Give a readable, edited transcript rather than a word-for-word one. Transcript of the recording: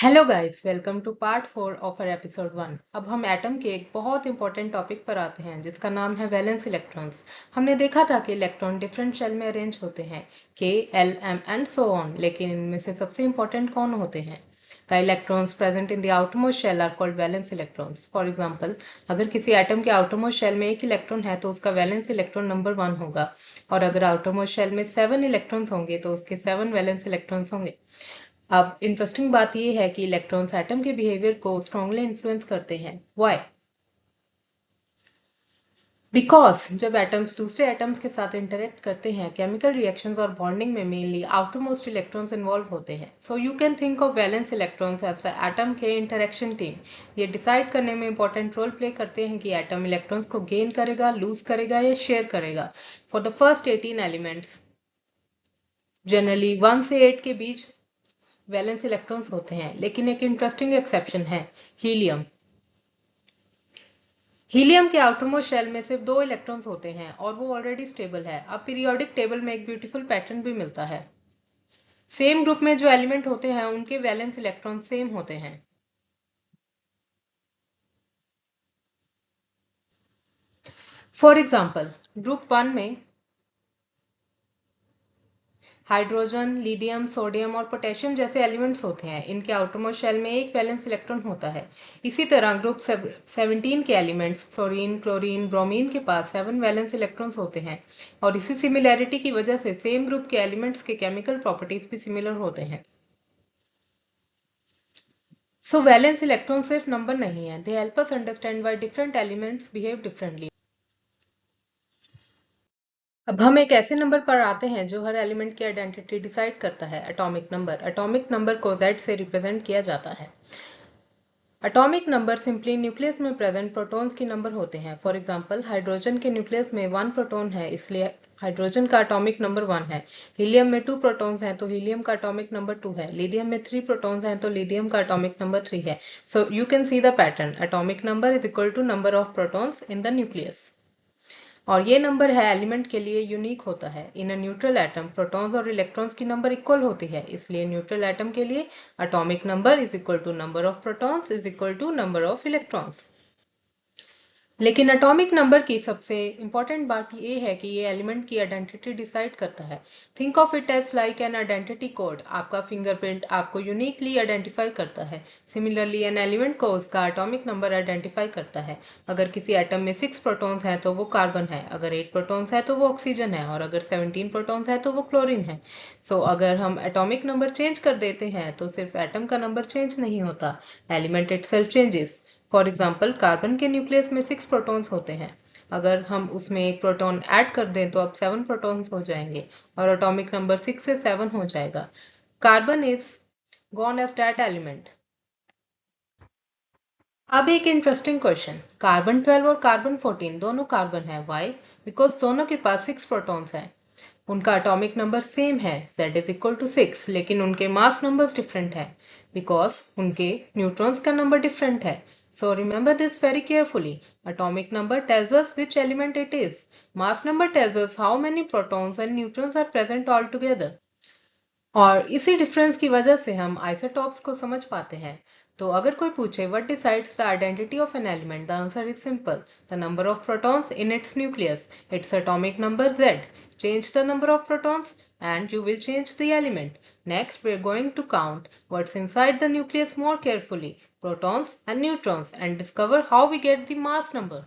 Hello guys, welcome to part 4 of our episode 1। अब हम atom के एक बहुत इंपॉर्टेंट टॉपिक पर आते हैं जिसका नाम है वैलेंस इलेक्ट्रॉन्स। हमने देखा था कि इलेक्ट्रॉन डिफरेंट शेल में अरेंज होते हैं, K, L, M and so on, लेकिन इनमें से सबसे इंपॉर्टेंट कौन होते हैं? The electrons present in the outermost shell are called valence electrons. For example, अगर किसी एटम के outermost shell में एक इलेक्ट्रॉन है तो उसका वैलेंस इलेक्ट्रॉन नंबर 1 होगा, और अगर outermost shell में 7 इलेक्ट्रॉन्स होंगे तो उसके 7 वैलेंस इलेक्ट्रॉन्स होंगे। अब इंटरेस्टिंग बात यह है कि इलेक्ट्रॉन्स एटम के बिहेवियर को स्ट्रांगली इन्फ्लुएंस करते हैं। व्हाई? बिकॉज जब एटम्स दूसरे एटम्स के साथ इंटरेक्ट करते हैं, केमिकल रिएक्शंस और बॉन्डिंग में मेनली आउटरमोस्ट इलेक्ट्रॉन्स इन्वॉल्व होते हैं। So you can think of valence electrons as the atom के इंटरेक्शन टीम। ये डिसाइड करने में इंपॉर्टेंट रोल प्ले करते हैं कि एटम इलेक्ट्रॉन्स को गेन करेगा, लूज करेगा या शेयर करेगा। For the first 18 elements, generally 1 से 8 के बीच वैलेंस इलेक्ट्रॉन्स होते हैं, लेकिन एक इंटरेस्टिंग एक्सेप्शन है, हीलियम। हीलियम के आउटरमोस्ट शेल में सिर्फ 2 इलेक्ट्रॉन्स होते हैं और वो ऑलरेडी स्टेबल है। अब पीरियोडिक टेबल में एक ब्यूटीफुल पैटर्न भी मिलता है। सेम ग्रुप में जो एलिमेंट होते हैं उनके वैलेंस इलेक्ट्रॉन सेम होते हैं। फॉर एग्जाम्पल, ग्रुप 1 में हाइड्रोजन, लिथियम, सोडियम और पोटेशियम जैसे एलिमेंट्स होते हैं। इनके आउटरमोस्ट शेल में एक वैलेंस इलेक्ट्रॉन होता है। इसी तरह ग्रुप 17 के एलिमेंट्स फ्लोरीन, क्लोरीन, ब्रोमीन के पास 7 वैलेंस इलेक्ट्रॉन्स होते हैं, और इसी सिमिलैरिटी की वजह से सेम ग्रुप के एलिमेंट्स के केमिकल प्रॉपर्टीज भी सिमिलर होते हैं। सो वैलेंस इलेक्ट्रॉन सिर्फ नंबर नहीं है, they help us understand why different elements behave differently. अब हम एक ऐसे नंबर पर आते हैं जो हर एलिमेंट की आइडेंटिटी डिसाइड करता है, एटॉमिक नंबर। एटॉमिक नंबर को Z से रिप्रेजेंट किया जाता है। एटॉमिक नंबर सिंपली न्यूक्लियस में प्रेजेंट प्रोटॉन्स की नंबर होते हैं। फॉर एग्जांपल, हाइड्रोजन के न्यूक्लियस में 1 प्रोटॉन है, इसलिए हाइड्रोजन का एटॉमिक नंबर 1 है। हीलियम में 2 प्रोटॉन्स हैं तो हीलियम का एटॉमिक नंबर 2 है। लिथियम में 3 प्रोटॉन्स हैं तो लिथियम का एटॉमिक नंबर 3 है। So you can see the pattern, atomic number is equal to number of protons in the nucleus. और ये नंबर है एलिमेंट के लिए यूनिक होता है। In a neutral atom protons और इलेक्ट्रॉन्स की नंबर इक्वल होती है, इसलिए न्यूट्रल एटम के लिए atomic number is equal to number of protons is equal to number of electrons. लेकिन एटॉमिक नंबर की सबसे इंपॉर्टेंट बात ये है कि ये एलिमेंट की आइडेंटिटी डिसाइड करता है। Think of it as like an identity code. आपका फिंगरप्रिंट आपको यूनिकली आइडेंटिफाई करता है। सिमिलरली एन एलिमेंट को उसका एटॉमिक नंबर आइडेंटिफाई करता है। अगर किसी एटम में 6 प्रोटॉन्स हैं तो वो कार्बन है, अगर 8 प्रोटॉन्स है तो वो ऑक्सीजन है, और अगर 17 प्रोटॉन्स है तो वो क्लोरीन है। सो अगर हम एटॉमिक नंबर चेंज कर देते हैं तो सिर्फ एटम का नंबर चेंज नहीं होता, element itself changes. For example, carbon के न्यूक्लियस में 6 प्रोटॉन्स होते हैं। अगर हम उसमें एक प्रोटॉन ऐड कर दें तो अब 7 प्रोटॉन्स हो जाएंगे और एटॉमिक नंबर 6 से 7 हो जाएगा। Carbon is gone as that element. अब एक इंटरेस्टिंग क्वेश्चन, कार्बन 12 और कार्बन 14 दोनों कार्बन है। वाई? बिकॉज दोनों के पास 6 प्रोटॉन्स हैं। उनका एटॉमिक नंबर सेम है, Z इज इक्वल टू 6, लेकिन उनके मास नंबर्स डिफरेंट है बिकॉज उनके न्यूट्रॉन्स का नंबर डिफरेंट है। So remember this very carefully. Atomic number tells us which element it is. Mass number tells us how many protons and neutrons are present all together. और इसी difference की वजह से हम isotopes को समझ पाते हैं। तो अगर कोई पूछे what decides the identity of an element, the answer is simple, the number of protons in its nucleus, its atomic number Z. Change the number of protons and you will change the element. Next, we are going to count what's inside the nucleus more carefully, protons and neutrons, and discover how we get the mass number.